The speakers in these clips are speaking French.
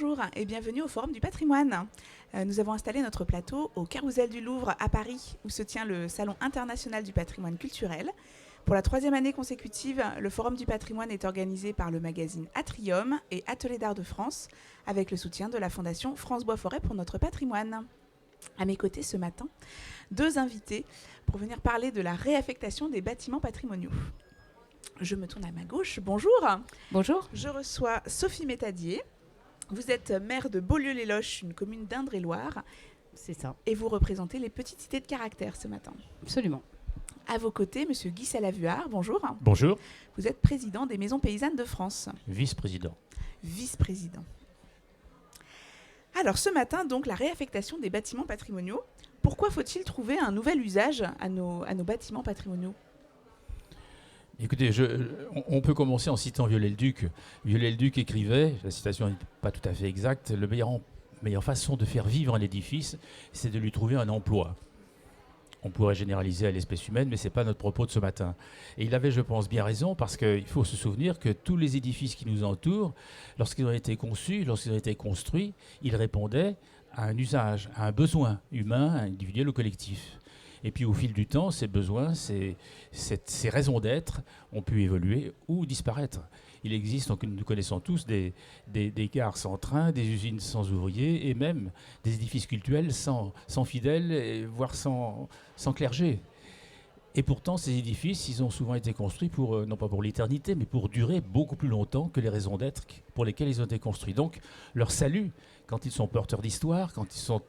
Bonjour et bienvenue au Forum du patrimoine. Nous avons installé notre plateau au Carrousel du Louvre à Paris, où se tient le Salon international du patrimoine culturel. Pour la troisième année consécutive, le Forum du patrimoine est organisé par le magazine Atrium et Atelier d'art de France, avec le soutien de la Fondation France Bois Forêt pour notre patrimoine. À mes côtés ce matin, deux invités pour venir parler de la réaffectation des bâtiments patrimoniaux. Je me tourne à ma gauche. Bonjour. Bonjour. Je reçois Sophie Métadier. Vous êtes maire de Beaulieu-les-Loches, une commune d'Indre-et-Loire. C'est ça. Et vous représentez les petites cités de caractère ce matin. Absolument. À vos côtés, monsieur Guy Salavuard, bonjour. Bonjour. Vous êtes président des Maisons Paysannes de France. Vice-président. Vice-président. Alors ce matin, donc, la réaffectation des bâtiments patrimoniaux. Pourquoi faut-il trouver un nouvel usage à nos bâtiments patrimoniaux ? Écoutez, on peut commencer en citant Viollet-le-Duc. Viollet-le-Duc écrivait, la citation n'est pas tout à fait exacte, la meilleure façon de faire vivre un édifice, c'est de lui trouver un emploi. On pourrait généraliser à l'espèce humaine, mais ce n'est pas notre propos de ce matin. Et il avait, je pense, bien raison, parce qu'il faut se souvenir que tous les édifices qui nous entourent, lorsqu'ils ont été conçus, lorsqu'ils ont été construits, ils répondaient à un usage, à un besoin humain, individuel ou collectif. Et puis au fil du temps, ces besoins, ces raisons d'être ont pu évoluer ou disparaître. Il existe, donc, nous connaissons tous, des gares sans train, des usines sans ouvriers et même des édifices cultuels sans fidèles, voire sans clergé. Et pourtant, ces édifices, ils ont souvent été construits pour, non pas pour l'éternité, mais pour durer beaucoup plus longtemps que les raisons d'être pour lesquelles ils ont été construits. Donc, leur salut, quand ils sont porteurs d'histoire, quand ils sont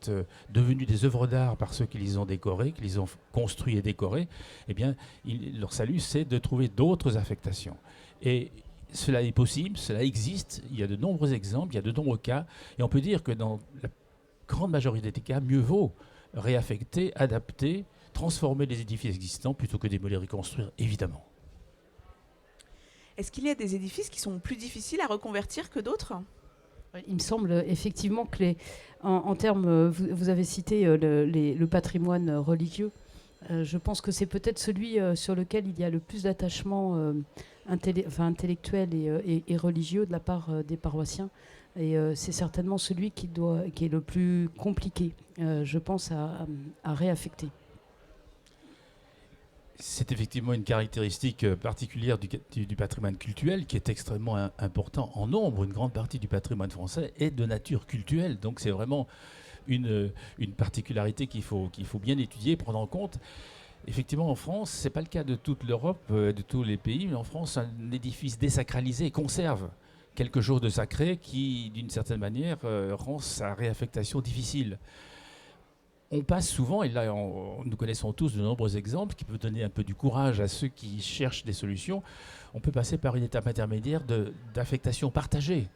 devenus des œuvres d'art par ceux qui les ont décorés, qui les ont construits et décorés, eh bien, leur salut, c'est de trouver d'autres affectations. Et cela est possible, cela existe, il y a de nombreux exemples, il y a de nombreux cas, et on peut dire que dans la grande majorité des cas, mieux vaut réaffecter, adapter, transformer les édifices existants plutôt que démolir et reconstruire, évidemment. Est-ce qu'il y a des édifices qui sont plus difficiles à reconvertir que d'autres ? Il me semble effectivement que en termes, vous avez cité le patrimoine religieux. Je pense que c'est peut-être celui sur lequel il y a le plus d'attachement intellectuel et religieux de la part des paroissiens. Et c'est certainement celui qui est le plus compliqué, je pense, à réaffecter. C'est effectivement une caractéristique particulière du patrimoine cultuel qui est extrêmement important en nombre. Une grande partie du patrimoine français est de nature cultuelle. Donc c'est vraiment une particularité qu'il faut bien étudier, prendre en compte. Effectivement, en France, ce n'est pas le cas de toute l'Europe, de tous les pays, mais en France, un édifice désacralisé conserve quelque chose de sacré qui, d'une certaine manière, rend sa réaffectation difficile. On passe souvent, et là nous connaissons tous de nombreux exemples qui peuvent donner un peu du courage à ceux qui cherchent des solutions, on peut passer par une étape intermédiaire d'affectation partagée.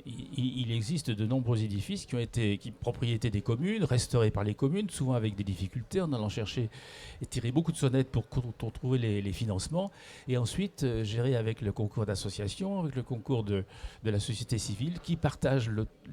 Il existe de nombreux édifices qui ont été propriété des communes, restaurés par les communes, souvent avec des difficultés, en allant chercher et tirer beaucoup de sonnettes pour trouver les financements, et ensuite gérer avec le concours d'associations, avec le concours de la société civile, qui partagent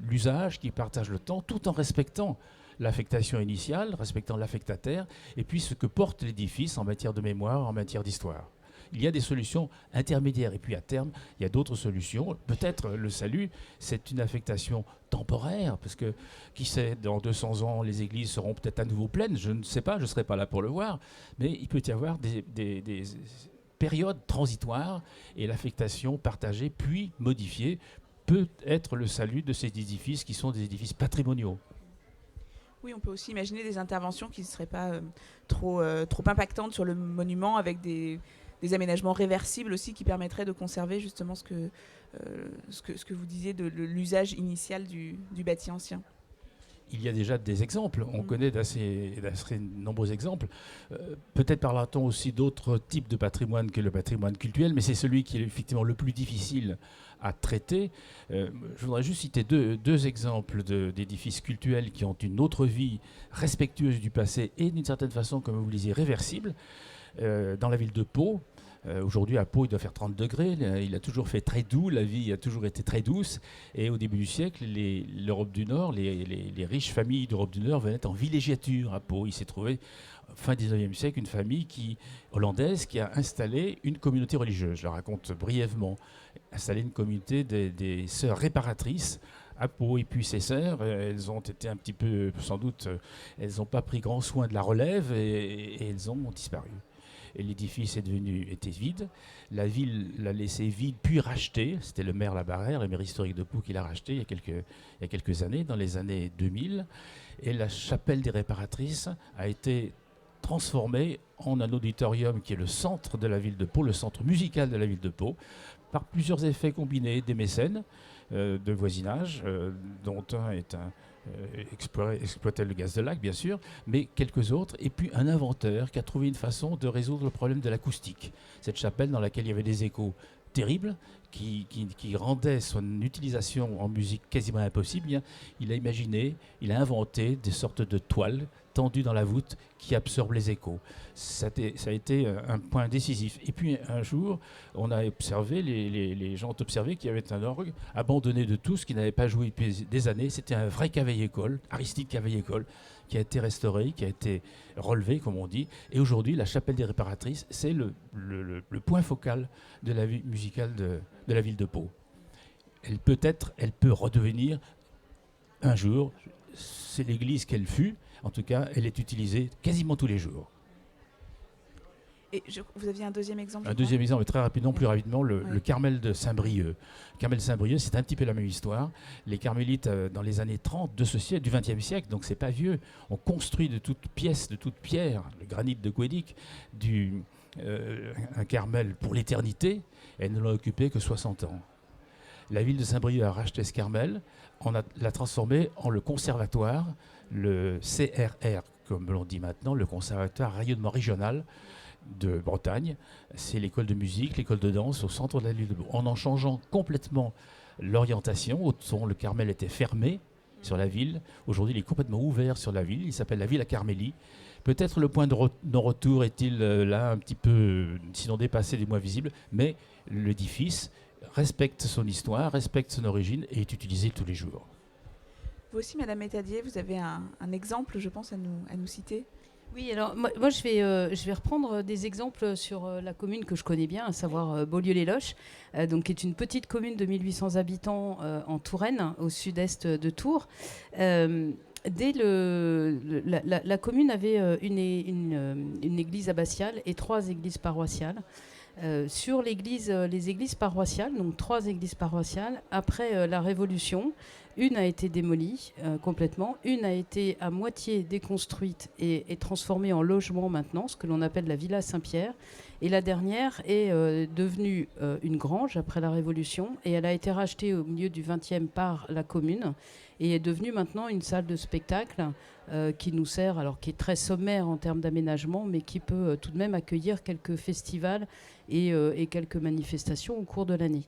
l'usage, qui partagent le temps, tout en respectant l'affectation initiale, respectant l'affectataire, et puis ce que porte l'édifice en matière de mémoire, en matière d'histoire. Il y a des solutions intermédiaires, et puis à terme, il y a d'autres solutions. Peut-être le salut, c'est une affectation temporaire, parce que, qui sait, dans 200 ans, les églises seront peut-être à nouveau pleines, je ne sais pas, je ne serai pas là pour le voir, mais il peut y avoir des périodes transitoires, et l'affectation partagée, puis modifiée, peut être le salut de ces édifices qui sont des édifices patrimoniaux. Oui, on peut aussi imaginer des interventions qui ne seraient pas trop impactantes sur le monument, avec des aménagements réversibles aussi qui permettraient de conserver justement ce que vous disiez de l'usage initial du bâti ancien. Il y a déjà des exemples, on connaît d'assez nombreux exemples. Peut-être parlera-t-on aussi d'autres types de patrimoine que le patrimoine cultuel, mais c'est celui qui est effectivement le plus difficile à traiter. Je voudrais juste citer deux exemples d'édifices cultuels qui ont une autre vie respectueuse du passé et d'une certaine façon, comme vous le disiez, réversible. Dans la ville de Pau, aujourd'hui à Pau il doit faire 30 degrés, il a toujours fait très doux, la vie a toujours été très douce, et au début du siècle, l'Europe du Nord, les riches familles d'Europe du Nord venaient en villégiature à Pau. Il s'est trouvé, fin 19e siècle, une famille hollandaise qui a installé une communauté religieuse. Je la raconte brièvement. Installé une communauté des sœurs réparatrices à Pau et puis ses sœurs. Elles ont été un petit peu, sans doute, elles n'ont pas pris grand soin de la relève et elles ont disparu. Et l'édifice était vide. La ville l'a laissé vide, puis racheté. C'était le maire Labarrère, le maire historique de Pau, qui l'a racheté il y a quelques années, dans les années 2000. Et la chapelle des réparatrices a été transformée en un auditorium qui est le centre de la ville de Pau, le centre musical de la ville de Pau, par plusieurs effets combinés, des mécènes de voisinage, dont un est exploitait le gaz de lac, bien sûr, mais quelques autres, et puis un inventeur qui a trouvé une façon de résoudre le problème de l'acoustique. Cette chapelle dans laquelle il y avait des échos terribles, qui rendait son utilisation en musique quasiment impossible, il a imaginé, il a inventé des sortes de toiles tendues dans la voûte qui absorbent les échos. Ça a été un point décisif. Et puis un jour, on a observé, les gens ont observé qu'il y avait un orgue abandonné de tous, qui n'avait pas joué depuis des années. C'était un vrai cavaille-école, Aristide Cavaille-école, qui a été restauré, qui a été relevé, comme on dit. Et aujourd'hui, la chapelle des réparatrices, c'est le point focal de la vie musicale de la ville de Pau. Elle peut redevenir un jour, c'est l'église qu'elle fut, en tout cas, elle est utilisée quasiment tous les jours. Et vous aviez un deuxième exemple? Un deuxième exemple, très rapidement, plus rapidement, le Carmel de Saint-Brieuc. Le Carmel de Saint-Brieuc, c'est un petit peu la même histoire. Les carmélites, dans les années 30 de ce siècle, du XXe siècle, donc c'est pas vieux, ont construit de toutes pièces, de toutes pierres, le granit de Guédic, un Carmel pour l'éternité, et ne l'a occupé que 60 ans. La ville de Saint-Brieuc a racheté ce Carmel, l'a transformé en le conservatoire, le CRR, comme l'on dit maintenant, le conservatoire rayonnement régional de Bretagne. C'est l'école de musique, l'école de danse au centre de la ville de Pau. En changeant complètement l'orientation, le Carmel était fermé sur la ville. Aujourd'hui, il est complètement ouvert sur la ville. Il s'appelle la Villa Carmélie. Peut-être le point de non-retour est-il là un petit peu, sinon dépassé, des moins visibles, mais l'édifice respecte son histoire, respecte son origine et est utilisé tous les jours. Vous aussi, Madame Métadier, vous avez un exemple, je pense, à nous citer? Oui, alors moi je vais reprendre des exemples sur la commune que je connais bien, à savoir Beaulieu-les-Loches, donc qui est une petite commune de 1800 habitants en Touraine, au sud-est de Tours. La commune avait une église abbatiale et 3 églises paroissiales. Sur les églises paroissiales, donc 3 églises paroissiales, après la Révolution, une a été démolie complètement, une a été à moitié déconstruite et transformée en logement maintenant, ce que l'on appelle la Villa Saint-Pierre, et la dernière est devenue une grange après la Révolution, et elle a été rachetée au milieu du XXe par la commune, et est devenue maintenant une salle de spectacle qui nous sert, alors qui est très sommaire en termes d'aménagement, mais qui peut tout de même accueillir quelques festivals et quelques manifestations au cours de l'année.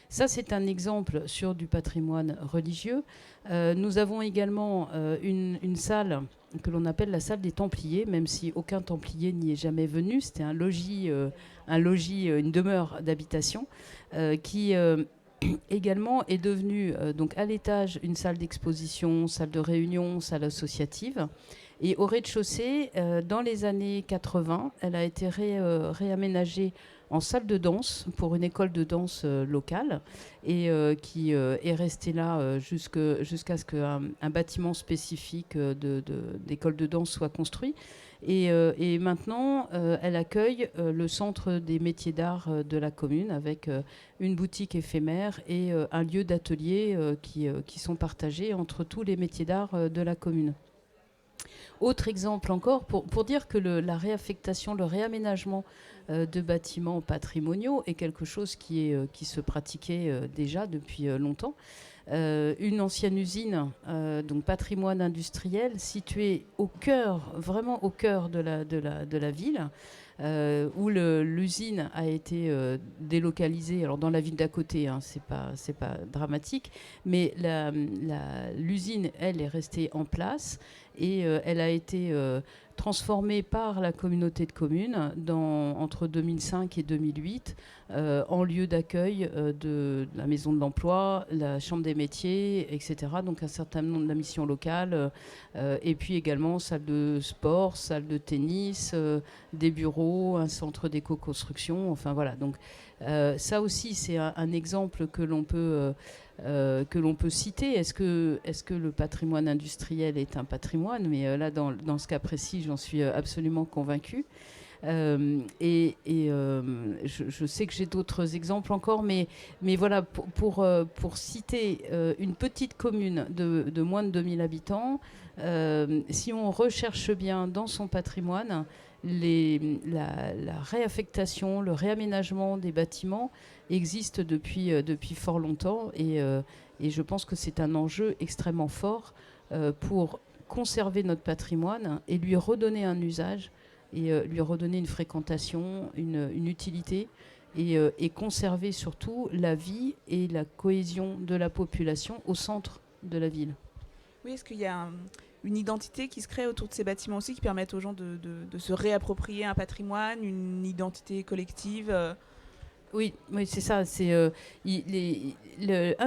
Ça, c'est un exemple sur du patrimoine religieux. Nous avons également une salle que l'on appelle la salle des Templiers, même si aucun Templier n'y est jamais venu. C'était un logis, une demeure d'habitation qui également est devenue donc à l'étage une salle d'exposition, salle de réunion, salle associative. Et au rez-de-chaussée, dans les années 80, elle a été réaménagée en salle de danse pour une école de danse locale et qui est restée là jusqu'à ce qu'un bâtiment spécifique d'école de danse soit construit. Et maintenant, elle accueille le centre des métiers d'art de la commune avec une boutique éphémère et un lieu d'atelier qui sont partagés entre tous les métiers d'art de la commune. Autre exemple encore, pour dire que la réaffectation, le réaménagement de bâtiments patrimoniaux est quelque chose qui se pratiquait déjà depuis longtemps. Une ancienne usine, donc patrimoine industriel, située vraiment au cœur de la ville, où l'usine a été délocalisée. Alors dans la ville d'à côté, hein, c'est pas dramatique, mais l'usine, elle, est restée en place et elle a été transformée par la communauté de communes entre 2005 et 2008 en lieu d'accueil de la maison de l'emploi, la chambre des métiers, etc. Donc un certain nombre de missions locales et puis également salle de sport, salle de tennis, des bureaux, un centre d'éco-construction, enfin voilà. Donc ça aussi c'est un exemple que l'on peut que l'on peut citer. Est-ce que le patrimoine industriel est un patrimoine? Mais là, dans ce cas précis, j'en suis absolument convaincue. Je sais que j'ai d'autres exemples encore, mais voilà, pour citer une petite commune de moins de 2000 habitants, si on recherche bien dans son patrimoine, la réaffectation, le réaménagement des bâtiments existe depuis fort longtemps, et je pense que c'est un enjeu extrêmement fort pour conserver notre patrimoine et lui redonner un usage, et lui redonner une fréquentation, une utilité, et conserver surtout la vie et la cohésion de la population au centre de la ville. Oui, est-ce qu'il y a une identité qui se crée autour de ces bâtiments aussi, qui permettent aux gens de se réapproprier un patrimoine, une identité collective Oui, c'est ça. C'est un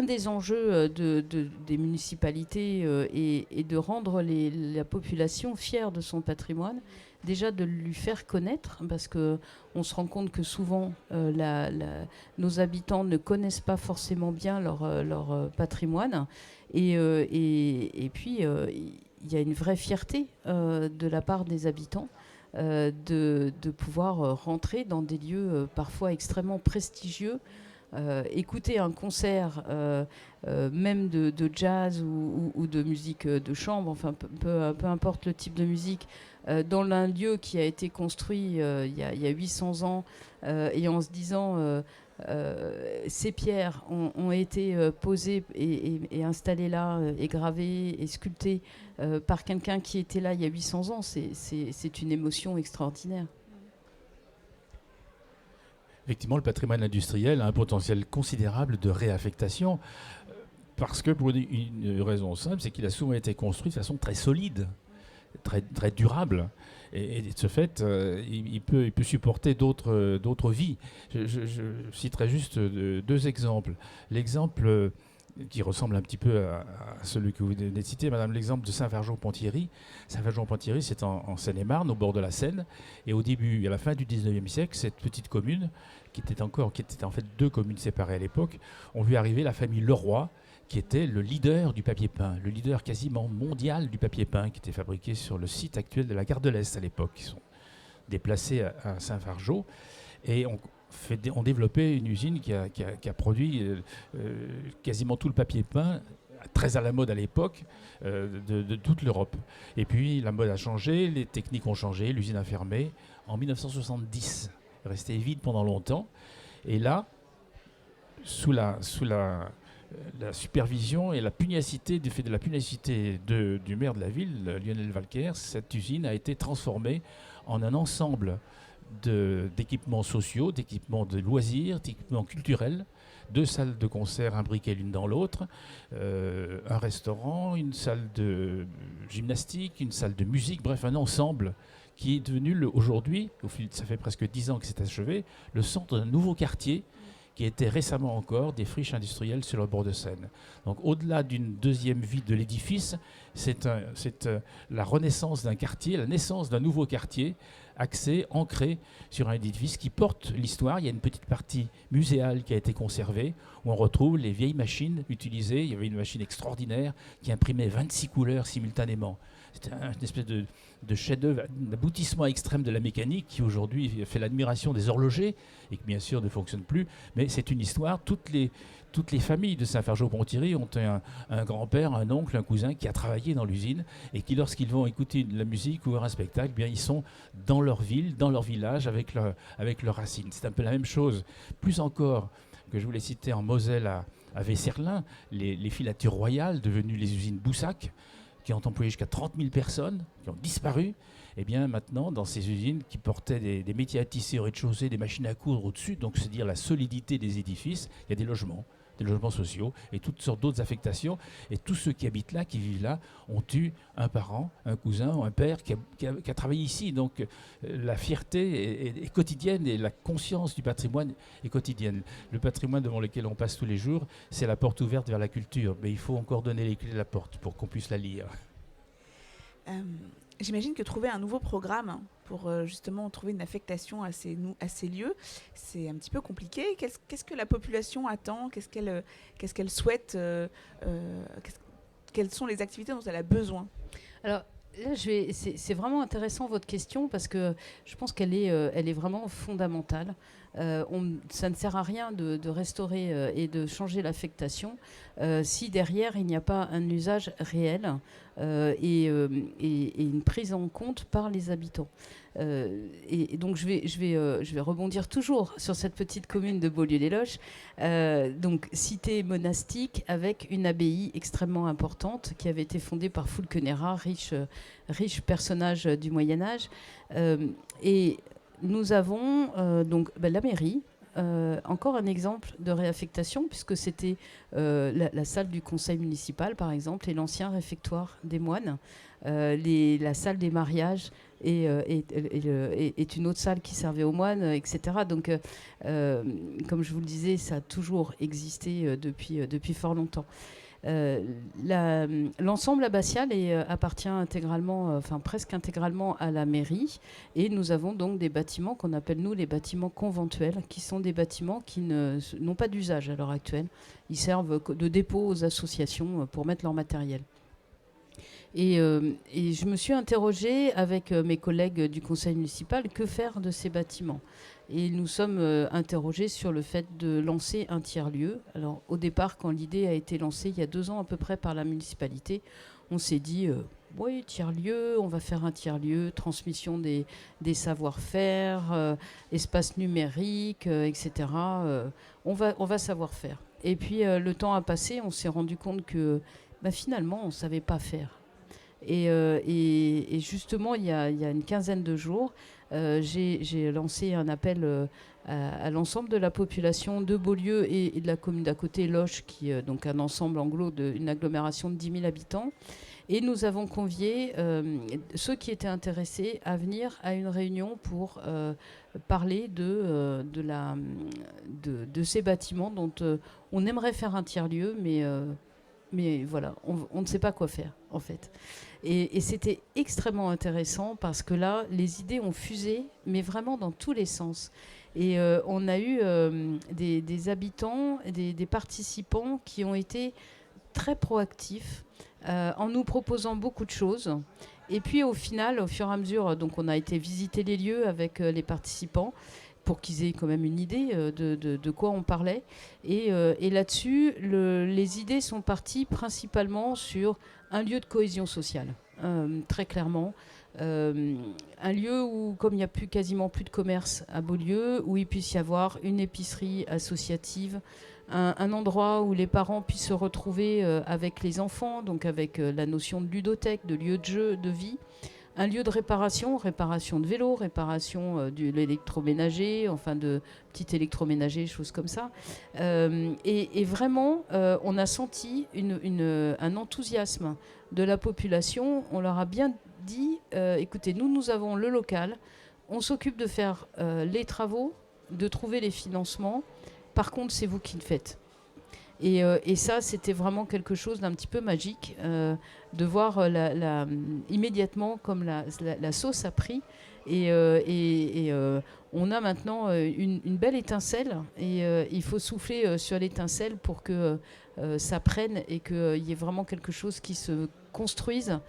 des enjeux des municipalités est de rendre la population fière de son patrimoine. Déjà de lui faire connaître, parce qu'on se rend compte que souvent nos habitants ne connaissent pas forcément bien leur patrimoine. Et puis, il y a une vraie fierté de la part des habitants de pouvoir rentrer dans des lieux parfois extrêmement prestigieux, écouter un concert même de jazz ou de musique de chambre, enfin peu importe le type de musique, dans un lieu qui a été construit il y a 800 ans, et en se disant ces pierres ont été posées et installées là, et gravées et sculptées par quelqu'un qui était là il y a 800 ans, c'est une émotion extraordinaire. Effectivement, le patrimoine industriel a un potentiel considérable de réaffectation, parce que pour une raison simple, c'est qu'il a souvent été construit de façon très solide, très durable. Et de ce fait, il peut supporter d'autres vies. Je citerai juste deux exemples. L'exemple qui ressemble un petit peu à celui que vous venez de citer, madame, l'exemple de Saint-Fargeau-Ponthierry. Saint-Fargeau-Ponthierry, c'est en Seine-et-Marne, au bord de la Seine. Et au début, à la fin du 19e siècle, cette petite commune, qui était en fait deux communes séparées à l'époque, ont vu arriver la famille Leroy, qui était le leader du papier peint, le leader quasiment mondial du papier peint, qui était fabriqué sur le site actuel de la gare de l'Est à l'époque. Ils sont déplacés à Saint-Fargeau et ont développé une usine qui a produit quasiment tout le papier peint, très à la mode à l'époque, de toute l'Europe. Et puis la mode a changé, les techniques ont changé, l'usine a fermé en 1970, restée vide pendant longtemps. Et là, sous la supervision et la pugnacité, du fait de la pugnacité du maire de la ville, Lionel Walker, cette usine a été transformée en un ensemble d'équipements sociaux, d'équipements de loisirs, d'équipements culturels, 2 salles de concert imbriquées l'une dans l'autre, un restaurant, une salle de gymnastique, une salle de musique, bref, un ensemble qui est devenu aujourd'hui, ça fait presque 10 ans que c'est achevé, le centre d'un nouveau quartier qui était récemment encore des friches industrielles sur le bord de Seine. Donc au-delà d'une deuxième vie de l'édifice, c'est la renaissance d'un quartier, la naissance d'un nouveau quartier axé, ancré sur un édifice qui porte l'histoire. Il y a une petite partie muséale qui a été conservée, où on retrouve les vieilles machines utilisées. Il y avait une machine extraordinaire qui imprimait 26 couleurs simultanément. C'était une espèce de chef-d'œuvre, d'aboutissement extrême de la mécanique qui aujourd'hui fait l'admiration des horlogers et qui bien sûr ne fonctionne plus. Mais c'est une histoire. Toutes les familles de Saint-Fargeau-Ponthierry ont un grand-père, un oncle, un cousin qui a travaillé dans l'usine et qui, lorsqu'ils vont écouter de la musique ou voir un spectacle, eh bien, ils sont dans leur ville, dans leur village, avec leurs racines. C'est un peu la même chose. Plus encore, que je voulais citer en Moselle à Vesserlin, les filatures royales, devenues les usines Boussac, qui ont employé jusqu'à 30 000 personnes, qui ont disparu. Et bien maintenant, dans ces usines qui portaient des métiers à tisser au rez-de-chaussée, des machines à coudre au-dessus, donc c'est dire la solidité des édifices, il y a des logements sociaux et toutes sortes d'autres affectations. Et tous ceux qui habitent là, qui vivent là, ont eu un parent, un cousin ou un père qui a travaillé ici. Donc la fierté est quotidienne et la conscience du patrimoine est quotidienne. Le patrimoine devant lequel on passe tous les jours, c'est la porte ouverte vers la culture. Mais il faut encore donner les clés de la porte pour qu'on puisse la lire. J'imagine que trouver un nouveau programme pour justement trouver une affectation à ces lieux. C'est un petit peu compliqué. Qu'est-ce que la population attend? Qu'est-ce qu'elle souhaite? Quelles sont les activités dont elle a besoin? Alors là, c'est vraiment intéressant votre question parce que je pense qu'elle est vraiment fondamentale. Ça ne sert à rien de restaurer et de changer l'affectation si derrière il n'y a pas un usage réel et une prise en compte par les habitants. Et donc je vais rebondir toujours sur cette petite commune de Beaulieu-les-Loches, donc cité monastique avec une abbaye extrêmement importante qui avait été fondée par Fulkenera, riche personnage du Moyen-Âge. Et nous avons donc la mairie, encore un exemple de réaffectation, puisque c'était la salle du conseil municipal, par exemple, et l'ancien réfectoire des moines. La salle des mariages est une autre salle qui servait aux moines, etc. Donc, comme je vous le disais, ça a toujours existé depuis fort longtemps. L'ensemble abbatial appartient intégralement, presque intégralement à la mairie, et nous avons donc des bâtiments qu'on appelle nous les bâtiments conventuels, qui sont des bâtiments qui n'ont pas d'usage à l'heure actuelle. Ils servent de dépôt aux associations pour mettre leur matériel. Et je me suis interrogée avec mes collègues du conseil municipal, que faire de ces bâtiments? Et nous sommes interrogés sur le fait de lancer un tiers-lieu. Alors au départ, quand l'idée a été lancée il y a 2 ans à peu près par la municipalité, on s'est dit, oui, tiers-lieu, on va faire un tiers-lieu, transmission des savoir-faire, espace numérique, etc. On va savoir faire. Et puis le temps a passé, on s'est rendu compte que finalement, on ne savait pas faire. Et justement, il y a une quinzaine de jours, j'ai lancé un appel à l'ensemble de la population de Beaulieu et de la commune d'à côté, Loches, qui est donc un ensemble une agglomération de 10 000 habitants. Et nous avons convié ceux qui étaient intéressés à venir à une réunion pour parler de ces bâtiments dont on aimerait faire un tiers-lieu, mais voilà, on ne sait pas quoi faire, en fait. Et c'était extrêmement intéressant parce que là, les idées ont fusé, mais vraiment dans tous les sens. Et on a eu des habitants, des participants qui ont été très proactifs en nous proposant beaucoup de choses. Et puis au final, au fur et à mesure, donc on a été visiter les lieux avec les participants pour qu'ils aient quand même une idée de quoi on parlait. Et là-dessus, les idées sont parties principalement sur un lieu de cohésion sociale, très clairement. Un lieu où, comme il n'y a quasiment plus de commerce à Beaulieu, où il puisse y avoir une épicerie associative, un endroit où les parents puissent se retrouver avec les enfants, donc avec la notion de ludothèque, de lieu de jeu, de vie. Un lieu de réparation de vélos, réparation de l'électroménager, enfin de petits électroménagers, choses comme ça. Et vraiment, on a senti un enthousiasme de la population. On leur a bien dit, écoutez, nous avons le local, on s'occupe de faire les travaux, de trouver les financements. Par contre, c'est vous qui le faites. Et ça, c'était vraiment quelque chose d'un petit peu magique, de voir immédiatement comme la sauce a pris. Et on a maintenant une belle étincelle. Et il faut souffler sur l'étincelle pour que ça prenne et qu'il y ait vraiment quelque chose qui se construise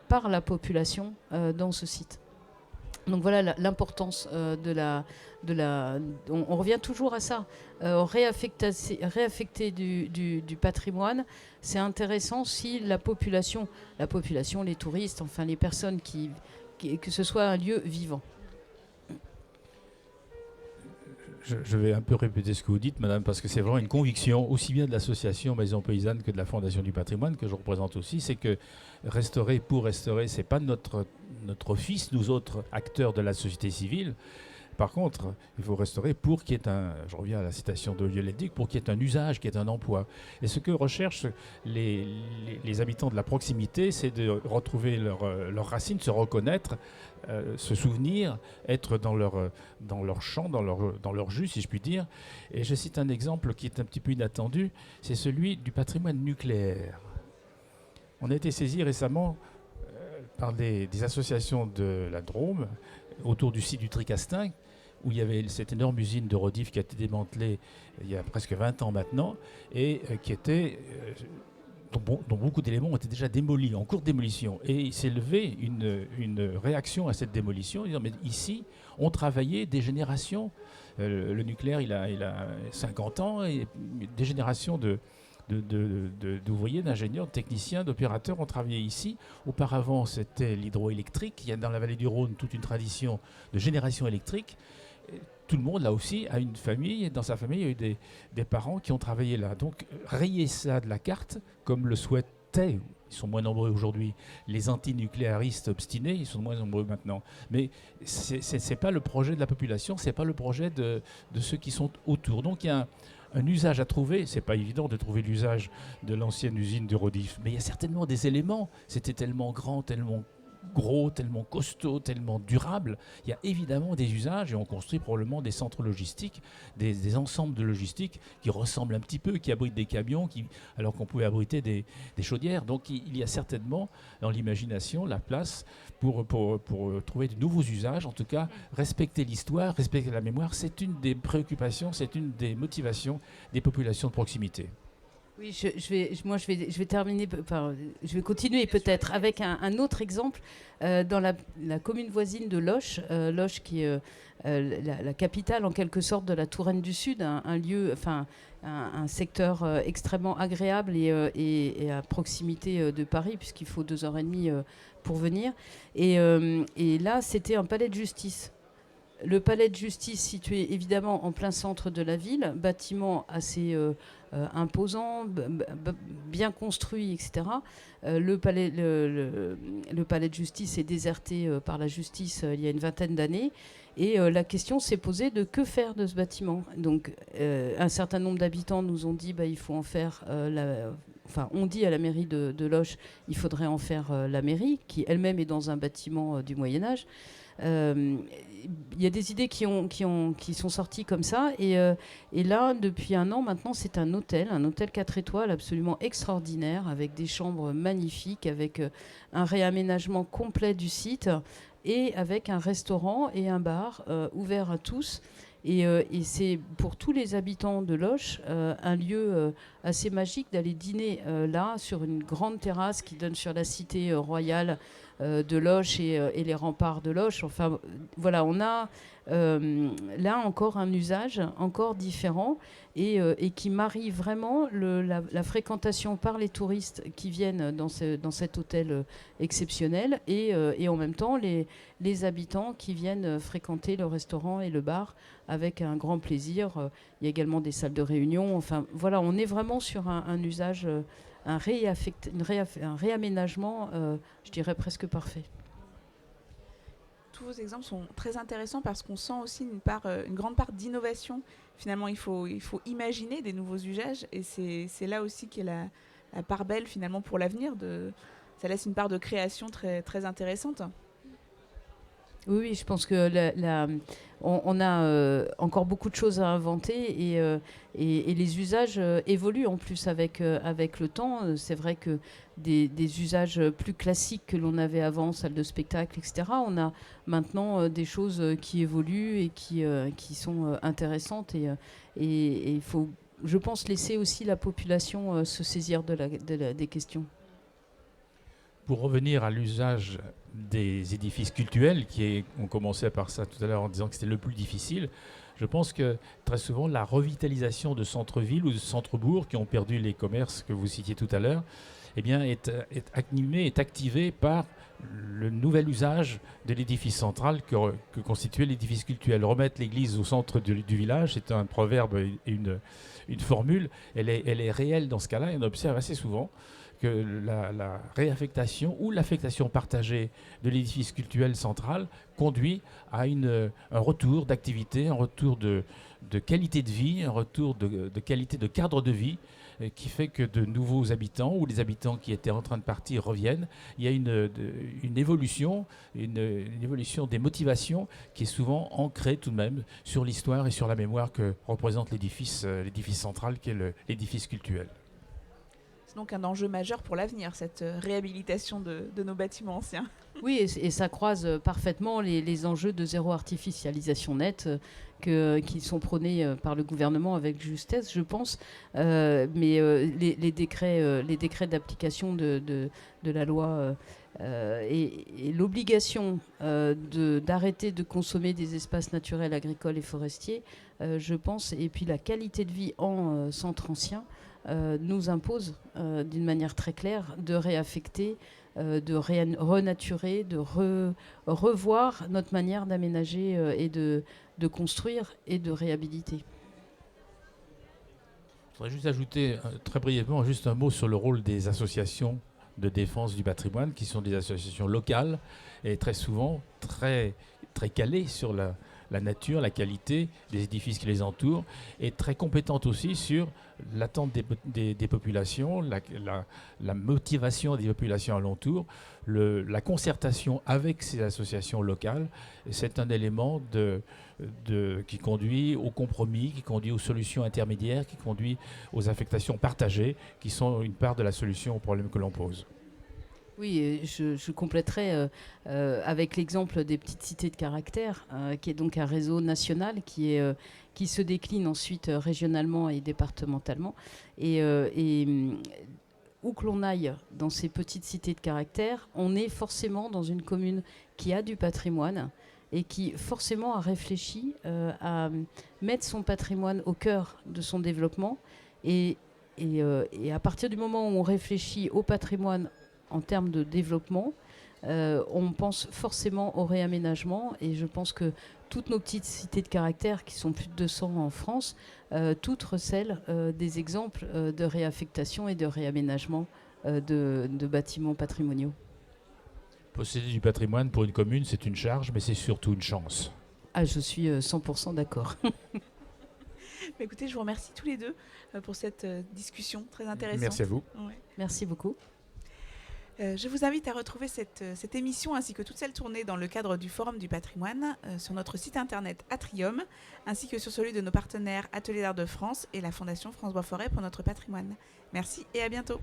par la population dans ce site. Donc voilà l'importance on revient toujours à ça. Réaffecter du patrimoine, c'est intéressant si la population, les touristes, enfin les personnes que ce soit un lieu vivant. Je vais un peu répéter ce que vous dites, madame, parce que c'est vraiment une conviction, aussi bien de l'association Maison Paysanne que de la Fondation du Patrimoine, que je représente aussi, c'est que restaurer pour restaurer, c'est pas notre office, nous autres acteurs de la société civile. Par contre, il faut restaurer pour qu'il y ait je reviens à la citation de Viollet-Duc, pour qu'il y ait un usage, qu'il y ait un emploi. Et ce que recherchent les habitants de la proximité, c'est de retrouver leurs racines, se reconnaître, se souvenir, être dans leur champ, dans leur jus, si je puis dire. Et je cite un exemple qui est un petit peu inattendu, c'est celui du patrimoine nucléaire. On a été saisi récemment par des associations de la Drôme autour du site du Tricastin, où il y avait cette énorme usine de Rodif qui a été démantelée il y a presque 20 ans maintenant, et qui était... dont beaucoup d'éléments ont été déjà démolis, en cours de démolition. Et il s'est levé une réaction à cette démolition, en disant, mais ici, on travaillait des générations. Le nucléaire, il a 50 ans, et des générations d'ouvriers, d'ingénieurs, de techniciens, d'opérateurs ont travaillé ici. Auparavant, c'était l'hydroélectrique. Il y a dans la vallée du Rhône toute une tradition de génération électrique. Tout le monde, là aussi, a une famille, et dans sa famille, il y a eu des parents qui ont travaillé là. Donc, rayer ça de la carte, comme le souhaitaient, ils sont moins nombreux aujourd'hui, les antinucléaristes obstinés, ils sont moins nombreux maintenant. Mais ce n'est pas le projet de la population, ce n'est pas le projet de ceux qui sont autour. Donc, il y a un usage à trouver. Ce n'est pas évident de trouver l'usage de l'ancienne usine de Rodif, mais il y a certainement des éléments. C'était tellement grand, tellement gros, tellement costaud, tellement durable. Il y a évidemment des usages, et on construit probablement des centres logistiques, des ensembles de logistique qui ressemblent un petit peu, qui abritent des camions, alors qu'on pouvait abriter des chaudières. Donc il y a certainement dans l'imagination la place pour trouver de nouveaux usages. En tout cas, respecter l'histoire, respecter la mémoire, c'est une des préoccupations, c'est une des motivations des populations de proximité. Oui, je vais terminer, enfin, je vais continuer peut-être avec un autre exemple dans la commune voisine de Loches, Loches qui est la capitale en quelque sorte de la Touraine du Sud, un lieu, enfin un secteur extrêmement agréable et à proximité de Paris puisqu'il faut 2h30 pour venir. Et là, c'était un palais de justice. Le palais de justice situé évidemment en plein centre de la ville, bâtiment assez imposant, bien construit, etc. Le palais de justice est déserté par la justice il y a une vingtaine d'années. Et la question s'est posée de que faire de ce bâtiment. Donc un certain nombre d'habitants nous ont dit il faut en faire... on dit à la mairie de Loches, il faudrait en faire la mairie, qui elle-même est dans un bâtiment du Moyen-Âge. Il y a des idées qui sont sorties comme ça. Et là, depuis un an maintenant, c'est un hôtel 4 étoiles absolument extraordinaire, avec des chambres magnifiques, avec un réaménagement complet du site, et avec un restaurant et un bar ouverts à tous. Et c'est pour tous les habitants de Loches un lieu assez magique d'aller dîner là, sur une grande terrasse qui donne sur la cité royale de Loches et les remparts de Loches. Enfin, voilà, on a là encore un usage encore différent et qui marie vraiment la fréquentation par les touristes qui viennent dans cet hôtel exceptionnel et en même temps les habitants qui viennent fréquenter le restaurant et le bar avec un grand plaisir. Il y a également des salles de réunion. Enfin, voilà, on est vraiment sur un usage... un réaménagement, je dirais presque parfait. Tous vos exemples sont très intéressants parce qu'on sent aussi une grande part d'innovation. Finalement, il faut imaginer des nouveaux usages et c'est là aussi qu'est la part belle finalement pour l'avenir. Ça laisse une part de création très, très intéressante. Oui, je pense que on a encore beaucoup de choses à inventer et les usages évoluent en plus avec le temps. C'est vrai que des usages plus classiques que l'on avait avant, salle de spectacle, etc., on a maintenant des choses qui évoluent et qui sont intéressantes et il faut, je pense, laisser aussi la population se saisir des questions. Pour revenir à l'usage des édifices cultuels, on commençait par ça tout à l'heure en disant que c'était le plus difficile, je pense que très souvent la revitalisation de centres-villes ou de centres-bourgs qui ont perdu les commerces que vous citiez tout à l'heure, eh bien, est animée, est activée par le nouvel usage de l'édifice central que constituait l'édifice cultuel. Remettre l'église au centre du village, c'est un proverbe et une formule, elle est réelle dans ce cas-là, et on observe assez souvent que la réaffectation ou l'affectation partagée de l'édifice cultuel central conduit à un retour d'activité, un retour de qualité de vie, un retour de qualité de cadre de vie qui fait que de nouveaux habitants ou les habitants qui étaient en train de partir reviennent. Il y a une évolution, une évolution des motivations qui est souvent ancrée tout de même sur l'histoire et sur la mémoire que représente l'édifice central qui est l'édifice cultuel. donc un enjeu majeur pour l'avenir, cette réhabilitation de nos bâtiments anciens. Oui, et ça croise parfaitement les enjeux de zéro artificialisation nette qui sont prônés par le gouvernement avec justesse, je pense. Mais les décrets d'application de la loi et l'obligation d'arrêter de consommer des espaces naturels, agricoles et forestiers, je pense, et puis la qualité de vie en centre ancien nous impose d'une manière très claire de réaffecter, de renaturer, de revoir notre manière d'aménager et de construire et de réhabiliter. Je voudrais juste ajouter très brièvement juste un mot sur le rôle des associations de défense du patrimoine, qui sont des associations locales et très souvent très calées sur la nature, la qualité des édifices qui les entourent, et très compétentes aussi sur l'attente des populations, la motivation des populations alentour, la concertation avec ces associations locales. C'est un élément qui conduit au compromis, qui conduit aux solutions intermédiaires, qui conduit aux affectations partagées, qui sont une part de la solution au problème que l'on pose. Oui, et je compléterai avec l'exemple des petites cités de caractère, qui est donc un réseau national qui se décline ensuite régionalement et départementalement. Et où que l'on aille dans ces petites cités de caractère, on est forcément dans une commune qui a du patrimoine et qui forcément a réfléchi à mettre son patrimoine au cœur de son développement. Et à partir du moment où on réfléchit au patrimoine en termes de développement, on pense forcément au réaménagement, et je pense que toutes nos petites cités de caractère, qui sont plus de 200 en France, toutes recèlent des exemples de réaffectation et de réaménagement de bâtiments patrimoniaux. Posséder du patrimoine pour une commune, c'est une charge, mais c'est surtout une chance. Ah, je suis 100% d'accord. Écoutez, je vous remercie tous les deux pour cette discussion très intéressante. Merci à vous. Ouais. Merci beaucoup. Je vous invite à retrouver cette émission ainsi que toutes celles tournées dans le cadre du Forum du patrimoine sur notre site internet Atrium, ainsi que sur celui de nos partenaires Ateliers d'Art de France et la Fondation France Bois Forêt pour notre patrimoine. Merci et à bientôt.